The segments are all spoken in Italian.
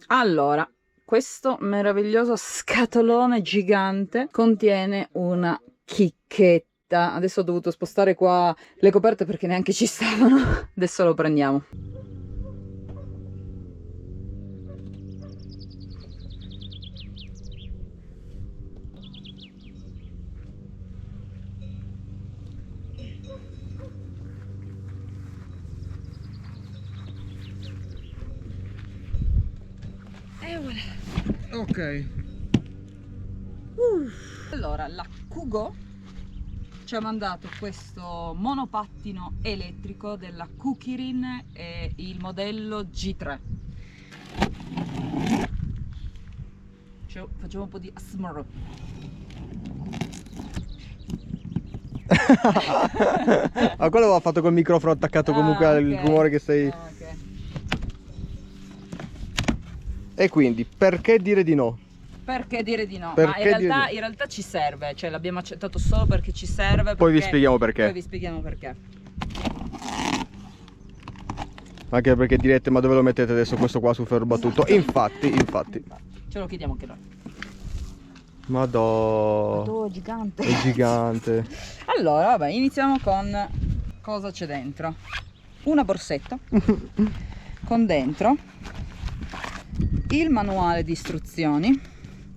Allora, questo meraviglioso scatolone gigante contiene una chicchetta. Adesso ho dovuto spostare qua le coperte perché neanche ci stavano. Adesso lo prendiamo. E voilà. Ok. Allora, la Kugo ci ha mandato questo monopattino elettrico della Kukirin e il modello G3. Facciamo un po' di ASMR. Ma quello l'ho fatto col microfono attaccato comunque al ok. rumore che stai... Ok. E quindi, perché dire di no? Perché dire di no? Perché Ma dire di no? in realtà ci serve, cioè l'abbiamo accettato solo perché ci serve. Poi vi perché- spieghiamo perché. Poi vi spieghiamo perché. Anche perché direte, ma dove lo mettete adesso questo qua su ferro battuto? Infatti. Ce lo chiediamo anche noi. Madò. Oh, gigante. È gigante. Allora, vabbè, iniziamo con cosa c'è dentro. Una borsetta con dentro il manuale di istruzioni,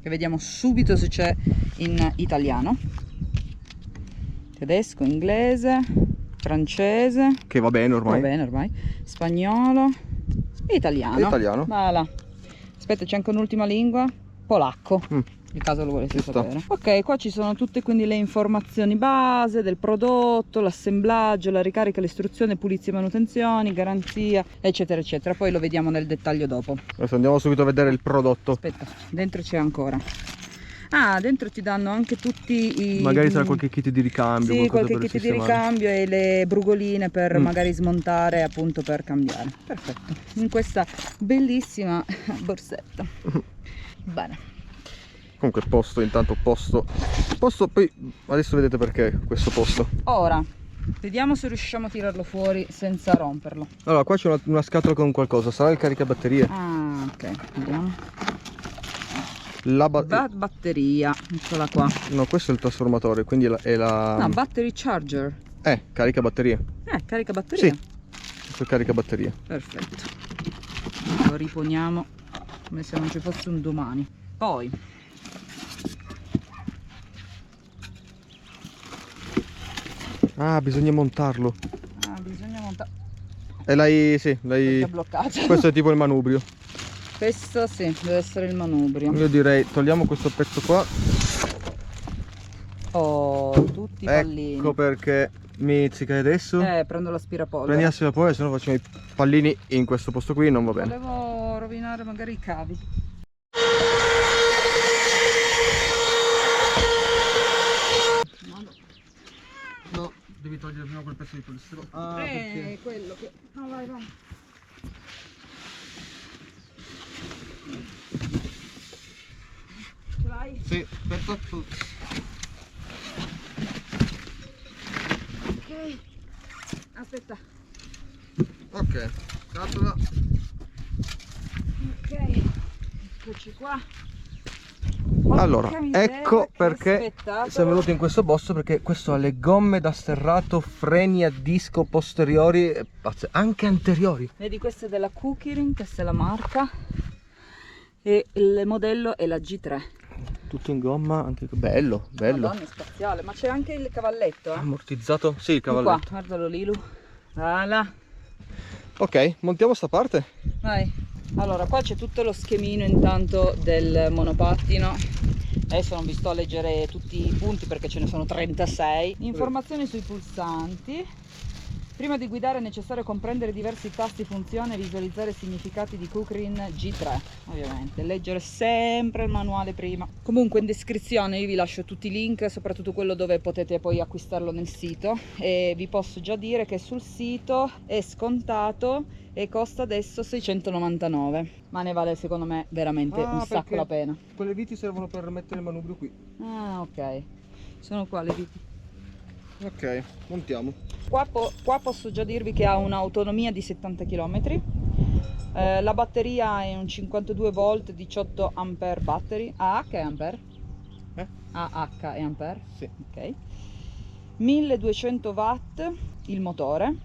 che vediamo subito se c'è in italiano, tedesco, inglese, francese, Che va bene ormai. va bene ormai, spagnolo e italiano. Italiano. Voilà. Aspetta, c'è anche un'ultima lingua, polacco. Mm. Nel caso lo volete Ci sta. sapere. Ok, qua ci sono tutte quindi le informazioni base del prodotto, l'assemblaggio, la ricarica, l'istruzione, pulizia e manutenzioni, garanzia, eccetera eccetera. Poi lo vediamo nel dettaglio dopo. Adesso andiamo subito a vedere il prodotto. Aspetta, dentro c'è ancora. Ah, dentro ti danno anche tutti i... Magari sarà qualche kit di ricambio. Sì, qualcosa qualche per kit di sistemare. ricambio e le brugoline per magari smontare, appunto, per cambiare. Perfetto. In questa bellissima borsetta. Bene. Comunque posto, intanto posto, poi adesso vedete perché questo posto. Ora, vediamo se riusciamo a tirarlo fuori senza romperlo. Allora, qua c'è una scatola con qualcosa, sarà il caricabatterie. Ah, ok, vediamo. La Batteria, eccola qua. No, questo è il trasformatore, quindi è la... No, battery charger. caricabatterie. Carica batteria. Sì, questo è il caricabatterie. Perfetto. Lo riponiamo come se non ci fosse un domani. Poi Ah, bisogna montarlo. bisogna montare. E È l'hai... bloccato. Questo è tipo il manubrio. Questo sì, deve essere il manubrio. Io direi, togliamo questo pezzo qua. Oh, tutti i pallini. Ecco perché mizzica adesso. Prendo l'aspirapolvere. Prendi l'aspirapolvere, se no facciamo i pallini in questo posto qui, non va bene. Volevo rovinare magari i cavi. No, devi togliere prima quel pezzo di polistiro. Ah, perché? Quello che... No, vai, vai. Ce l'hai? Sì, aspetta. Ok. Aspetta. Ok, scatola. Ok. Eccoci qua. Allora, Porca miseria, ecco che perché spettacolo. siamo venuti in questo posto, perché questo ha le gomme da sterrato, freni a disco posteriori, anche anteriori. Vedi, questa è della Kukirin, questa è la marca. E il modello è la G3. Tutto in gomma, anche bello, bello. Madonna, è spaziale, ma c'è anche il cavalletto, eh? Ammortizzato? Sì, il Di qua, cavalletto. guardalo Lilu. Voilà. Ok, montiamo sta parte. Vai. Allora, qua c'è tutto lo schemino intanto del monopattino. Adesso non vi sto a leggere tutti i punti perché ce ne sono 36. Informazioni sui pulsanti. Prima di guidare è necessario comprendere diversi tasti, funzione e visualizzare i significati di Kukirin G3, ovviamente. Leggere sempre il manuale prima. Comunque in descrizione io vi lascio tutti i link, soprattutto quello dove potete poi acquistarlo nel sito. E vi posso già dire che sul sito è scontato e costa adesso 699. Ma ne vale secondo me veramente un sacco la pena. Quelle viti servono per mettere il manubrio qui. Ah, ok. Sono qua le viti. Ok, montiamo. Qua posso già dirvi che ha un'autonomia di 70 km, La batteria è un 52 volt 18 ampere battery. AH e ampere? AH e ampere? Sì. Ok. 1200 watt il motore.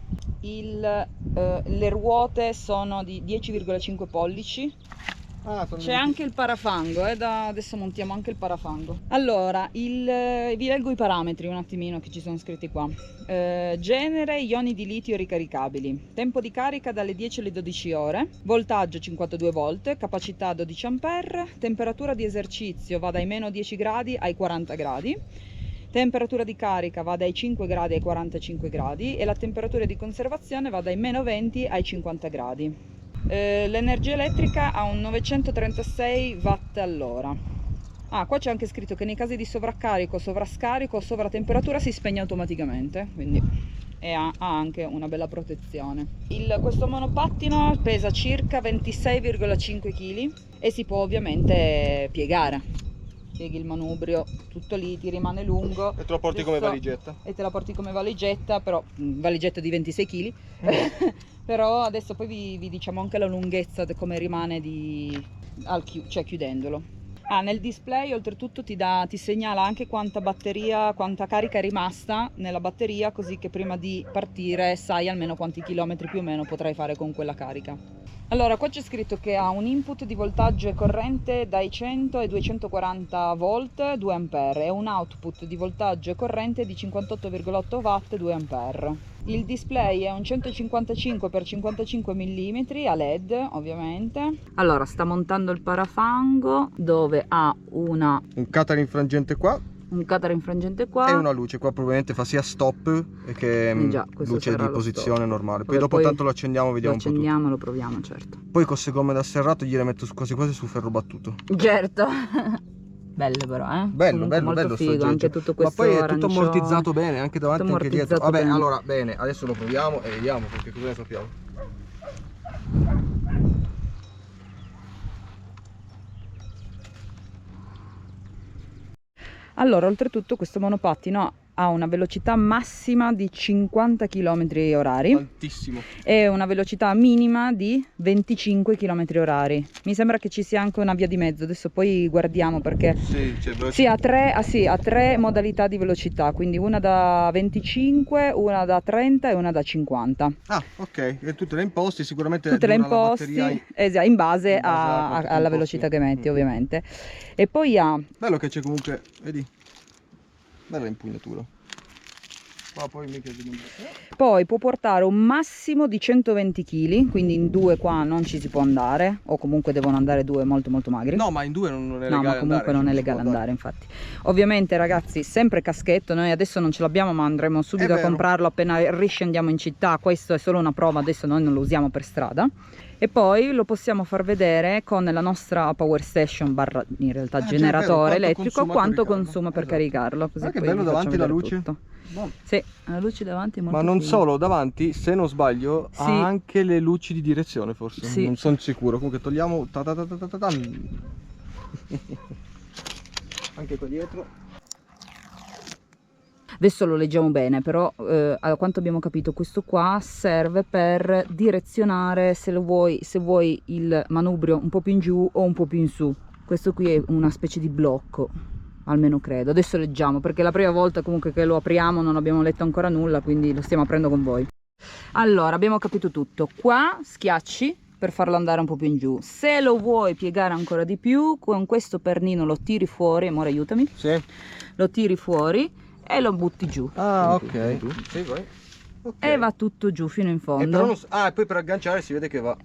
Le ruote sono di 10,5 pollici. C'è anche il parafango, adesso montiamo anche il parafango. Allora, vi leggo i parametri un attimino che ci sono scritti qua. Genere, ioni di litio ricaricabili, tempo di carica dalle 10 alle 12 ore, voltaggio 52 volt, capacità 12 ampere, temperatura di esercizio va dai meno 10 gradi ai 40 gradi, temperatura di carica va dai 5 gradi ai 45 gradi e la temperatura di conservazione va dai meno 20 ai 50 gradi. L'energia elettrica ha un 936 watt all'ora. Qua c'è anche scritto che nei casi di sovraccarico, sovrascarico o sovratemperatura si spegne automaticamente, quindi ha anche una bella protezione. Questo monopattino pesa circa 26,5 kg e si può ovviamente piegare. Pieghi il manubrio tutto lì, ti rimane lungo E te lo porti come valigetta? E te la porti come valigetta, però valigetta di 26 kg. Però adesso poi vi diciamo anche la lunghezza come rimane cioè chiudendolo. Nel display oltretutto ti segnala anche quanta carica è rimasta nella batteria, così che prima di partire sai almeno quanti chilometri più o meno potrai fare con quella carica. Allora, qua c'è scritto che ha un input di voltaggio e corrente dai 100 ai 240 volt 2 ampere e un output di voltaggio e corrente di 58,8 watt 2 ampere. Il display è un 155x55 mm a LED, ovviamente. Allora, sta montando il parafango dove ha un cataro infrangente qua. Un cataro infrangente qua. E una luce qua, probabilmente fa sia stop che già, luce di posizione normale. Poi dopo tanto lo accendiamo, vediamo un po' tutto. Lo accendiamo, lo proviamo, certo. Poi con queste gomme da serrato gliele metto quasi quasi su ferro battuto. Certo. Belle però, Bello, molto bello figo, anche tutto questo. Ma poi è tutto arancione. ammortizzato bene, anche davanti e anche dietro. Vabbè, bene. allora, bene, adesso lo proviamo e vediamo, perché cosa ne sappiamo. Allora, oltretutto questo monopattino ha una velocità massima di 50 km/h. Tantissimo. E una velocità minima di 25 km/h. Mi sembra che ci sia anche una via di mezzo, adesso poi guardiamo perché sì, ha tre modalità di velocità, quindi una da 25, una da 30 e una da 50. Ok, e tutte le imposti sicuramente. Tutte le imposti in base alla velocità che metti, ovviamente. E poi bello che c'è comunque, vedi? Bella impugnatura. Poi può portare un massimo di 120 kg, quindi in due qua non ci si può andare, o comunque devono andare due molto magri. No, ma in due non è legale andare. No, ma comunque non è legale andare, infatti. Ovviamente ragazzi, sempre caschetto, noi adesso non ce l'abbiamo, ma andremo subito a comprarlo appena riscendiamo in città. Questo è solo una prova, adesso noi non lo usiamo per strada. E poi lo possiamo far vedere con la nostra power station barra in realtà generatore elettrico quanto consuma per caricarlo. Così che bello davanti la luce. Tutto. Sì, la luce davanti è molto Ma non figa. solo, davanti, se non sbaglio, ha anche le luci di direzione forse. Sì. Non sono sicuro. Comunque togliamo anche qua dietro. Adesso lo leggiamo bene, però a quanto abbiamo capito questo qua serve per direzionare se vuoi il manubrio un po' più in giù o un po' più in su. Questo qui è una specie di blocco, almeno credo. Adesso leggiamo, perché la prima volta comunque che lo apriamo non abbiamo letto ancora nulla, quindi lo stiamo aprendo con voi. Allora, abbiamo capito tutto. Qua schiacci per farlo andare un po' più in giù. Se lo vuoi piegare ancora di più, con questo pernino lo tiri fuori. Amore, aiutami. Sì. Lo tiri fuori e lo butti giù. Ok. Sì, vai. E va tutto giù fino in fondo. E poi per agganciare si vede che va.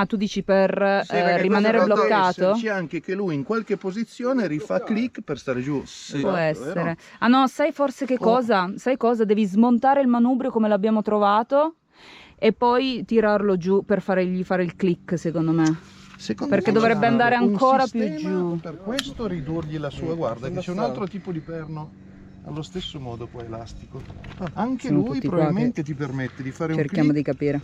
Tu dici per rimanere bloccato? C'è anche che lui in qualche posizione rifà click per stare giù. Sì. Può essere. No, sai forse che cosa? Sai cosa? Devi smontare il manubrio come l'abbiamo trovato e poi tirarlo giù per fargli fare il click, secondo me. Perché dovrebbe andare ancora più giù. Per questo ridurgli la sua, guarda che c'è un altro tipo di perno allo stesso modo poi elastico. Anche lui probabilmente ti permette di fare un click. Cerchiamo di capire.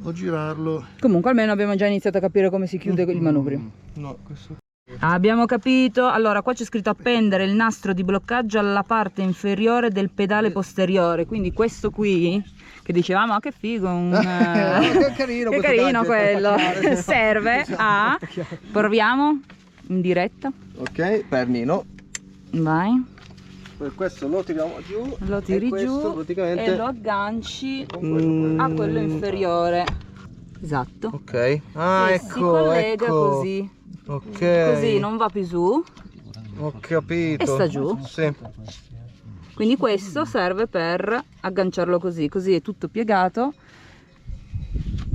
O girarlo. Comunque almeno abbiamo già iniziato a capire come si chiude il manubrio. No, questo. Abbiamo capito. Allora, qua c'è scritto appendere il nastro di bloccaggio alla parte inferiore del pedale posteriore. Quindi questo qui, che dicevamo, ah, che figo, che carino, che questo carino gadget, quello, attaccare. serve a... Proviamo in diretta. Ok, pernino. Vai. Questo lo tiriamo giù. Lo tiri e questo giù praticamente... e lo agganci a quello inferiore. Esatto. Ok. Ah, E si ecco, collega ecco. così. Ok. Così non va più su Ho capito. e sta giù. Sì. Quindi questo serve per agganciarlo così, così è tutto piegato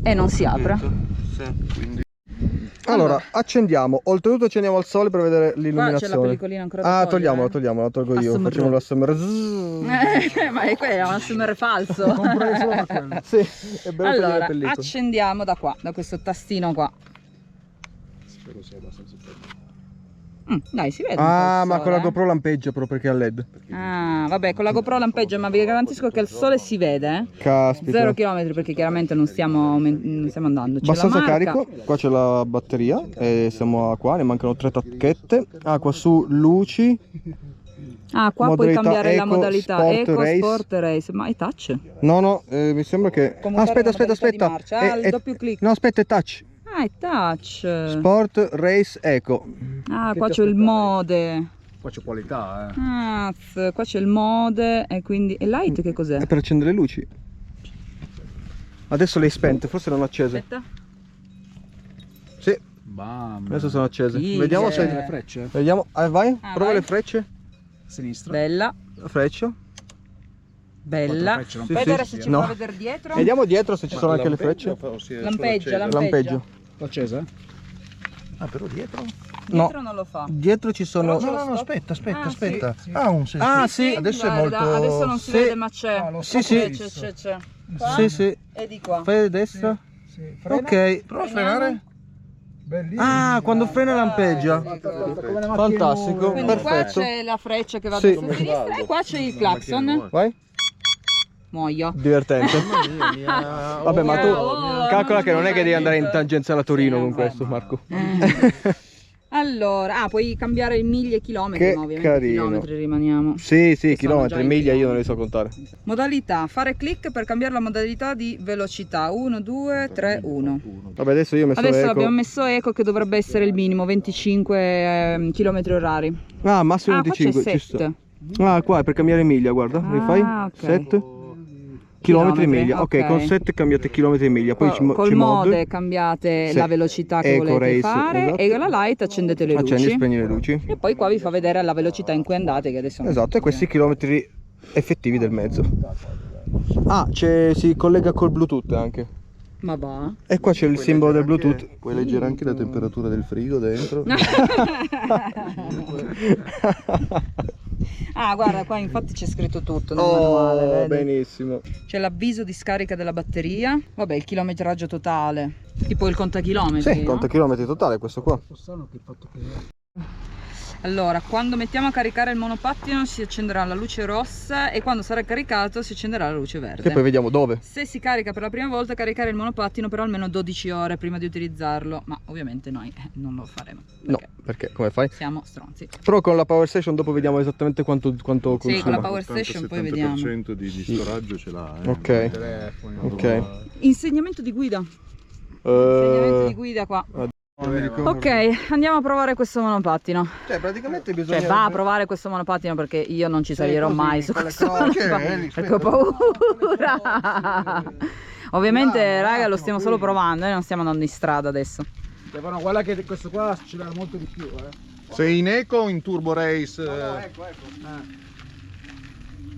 e non si apre. Sì. Allora, accendiamo. Oltretutto accendiamo al sole per vedere Qua c'è la l'illuminazione. pellicolina ancora da Ah, togliere, togliamola, la tolgo io. ASMR. Facciamo l'ASMR. Ma è quello, è un ASMR falso. Sì, è bello Allora, per il pelletto. accendiamo da qua, da questo tastino qua. Spero sia abbastanza forte. Dai, si vede un po' Ah, il ma sole, con la GoPro lampeggia però perché è a LED. Ah, vabbè, con la GoPro lampeggia, ma vi garantisco che il sole si vede, eh? Caspita. 0 km perché chiaramente non stiamo andando. C'è la Abbastanza marca. carico, qua c'è la batteria e siamo qua, ne mancano 3 tacchette. Ah, qua su luci. Ah, qua puoi Modalità cambiare la Eco, modalità Sport, Eco, Race. Sport, Race, ma è touch? No, mi sembra che... Commutare aspetta, la modalità di marcia. Ah, il È- doppio clic. No, aspetta, è touch. Ah, è touch. Sport, Race, Eco. Ah, qua c'è il mode. Qua c'è qualità, Qua c'è il mode e quindi... E light che cos'è? È per accendere le luci. Adesso le hai spente, forse non accese. Aspetta. Sì, Bam. adesso sono accese. Sì, Vediamo c'è. se... Le frecce? Vediamo, vai, Ah, prova vai. le frecce. Sinistra. Bella, La freccia. bella. Quattro frecce, non Sì, Puoi sì. vedere se ci No. può vedere dietro? Vediamo dietro se ci sono anche le frecce. Lampeggia, lampeggia. Lampeggio. L'ho accesa? Ah, però dietro? Dietro non lo fa. Dietro ci sono... Però No, aspetta, Ah, aspetta. sì, sì. Ah, un senso. Ah, sì. Adesso è Guarda, molto... adesso non si Sì. vede, ma c'è. Ah, lo Sì, so sì. che C'è. Qua Sì, sì. e di qua. Fai a destra. Sì. Frena. Ok. Prova a frenare. Bellissimo. Ah, quando frena lampeggia. Come le macchine Fantastico, nuove. Quindi qua perfetto. c'è la freccia che va Sì. verso sinistra e qua c'è il clacson. Vai. Muoio. Divertente. Vabbè, ma tu Oh, calcola che non è che devi andare in niente. tangenziale a Torino con questo, Marco. Allora, puoi cambiare in miglia e chilometri, Che ma ovviamente carino. chilometri rimaniamo. Sì, Che sono chilometri, già in miglia io chilometri. non li so contare. Modalità, fare clic per cambiare la modalità di velocità. 1, 2, 3, 1. Vabbè, adesso io ho messo Adesso l'eco. abbiamo messo eco che dovrebbe essere il minimo, 25 km orari. Ah, massimo Ah, qua c'è 25, ci set. sta. Ah, qua è per cambiare miglia, guarda, rifai. ok. 7 chilometri in miglia. ok. Ok, con 7 cambiate chilometri in miglia. Poi Col ci mode cambiate Sì. la velocità che Eco volete race, fare esatto. e la light accendete le accendi e luci. spegni le luci. E poi qua vi fa vedere la velocità in cui andate, che adesso non Esatto, e questi chilometri effettivi del mezzo. Ah, si collega col Bluetooth anche. Ma va. E qua c'è il simbolo del Bluetooth. Puoi leggere anche la temperatura del frigo dentro. Ah, guarda, qua infatti c'è scritto tutto nel Oh, manuale, vedi? benissimo. C'è l'avviso di scarica della batteria. Vabbè, il chilometraggio totale. Tipo il contachilometri, Sì, no? conta chilometri totale questo qua. Allora, quando mettiamo a caricare il monopattino si accenderà la luce rossa e quando sarà caricato si accenderà la luce verde. Che poi vediamo dove. Se si carica per la prima volta, caricare il monopattino per almeno 12 ore prima di utilizzarlo, ma ovviamente noi non lo faremo. No, perché come fai? Siamo stronzi. Però con la Power Station dopo vediamo esattamente quanto consuma. Sì, con la Power Station poi vediamo. di storaggio ce l'ha. Ok. Ok. Insegnamento di guida. Insegnamento di guida qua. Ok, andiamo a provare questo monopattino. Cioè, praticamente Cioè, bisogna... va a provare questo monopattino perché io non ci salirò così, mai su con le questo croce, monopattino, perché ho paura. Ovviamente, raga, lo stiamo solo provando, non stiamo andando in strada adesso. Stefano, guarda che questo qua accelera molto di più, Sei in eco o in turbo race? ecco.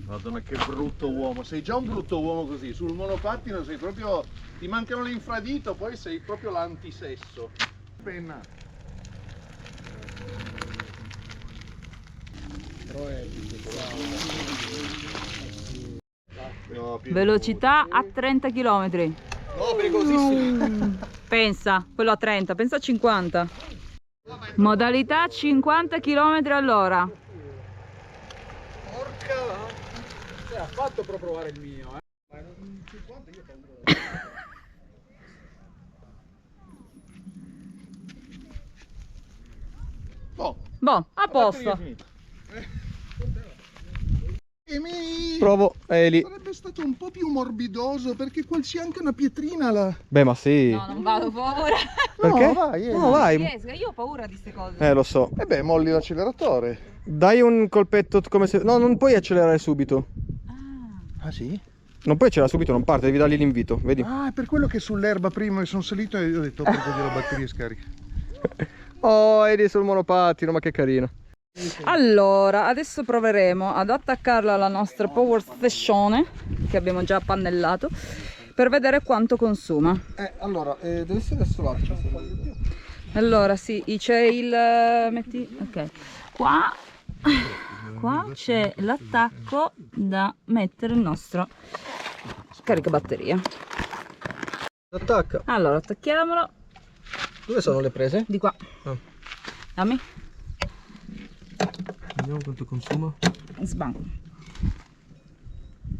Madonna, che brutto uomo. Sei già un brutto uomo così. Sul monopattino sei proprio... Ti mancano le infradito, poi sei proprio l'antisesso. Penna. No, Velocità a 30 km. no, pericolosissimo. Pensa, quello a 30, pensa a 50. Modalità 50 km all'ora. Ha fatto per provare il mio, Boh, a posto. Provo, Eli. Sarebbe stato un po' più morbidoso perché qua c'è anche una pietrina là. Beh, ma sì. No, non vado, ho paura. Perché? No, vai, No, vai. Io ho paura di queste cose. Lo so. E beh, molli l'acceleratore. Dai un colpetto come se... No, non puoi accelerare subito. Ah sì? Non puoi accelerare subito, non parte, devi dargli l'invito, vedi? Ah, è per quello che sull'erba prima sono salito e ho detto perché la batteria è scarica. Oh, Eli sul monopattino, ma che carino. Allora, adesso proveremo ad attaccarla alla nostra power station che abbiamo già appannellato per vedere quanto consuma. Allora, deve essere adesso lato. Allora, sì, c'è il... metti... ok. Qua c'è l'attacco da mettere il nostro caricabatteria. Attacca. Allora, attacchiamolo Dove sono le prese? di qua. Ah. Dammi. Vediamo quanto consuma. Sbam.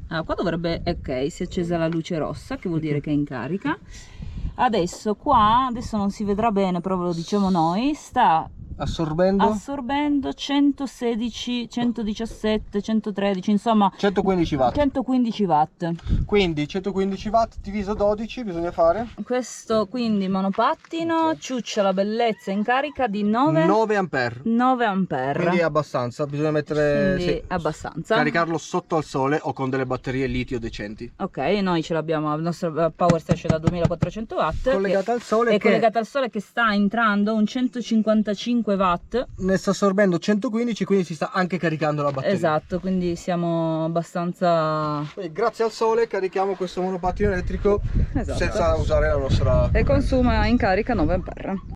Allora, qua dovrebbe... ok, si è accesa la luce rossa, che vuol dire che è in carica. Adesso qua, adesso non si vedrà bene, però ve lo diciamo noi, sta assorbendo 116, 117, 113, insomma 115 watt. 115 watt. Quindi 115 watt diviso 12 bisogna fare? Questo quindi monopattino ciuccia la bellezza in carica di 9 ampere. 9 ampere. Quindi è abbastanza, bisogna mettere... Quindi sì, abbastanza. caricarlo sotto al sole o con delle batterie litio decenti. Ok, noi ce l'abbiamo, la nostra power station da 2400 watt. Collegata al sole è collegata al sole che sta entrando un 155 watt. ne sta assorbendo 115, quindi si sta anche caricando la batteria. Esatto, quindi siamo abbastanza... Quindi grazie al sole carichiamo questo monopattino elettrico Esatto. senza usare la nostra... E consuma in carica 9 ampere.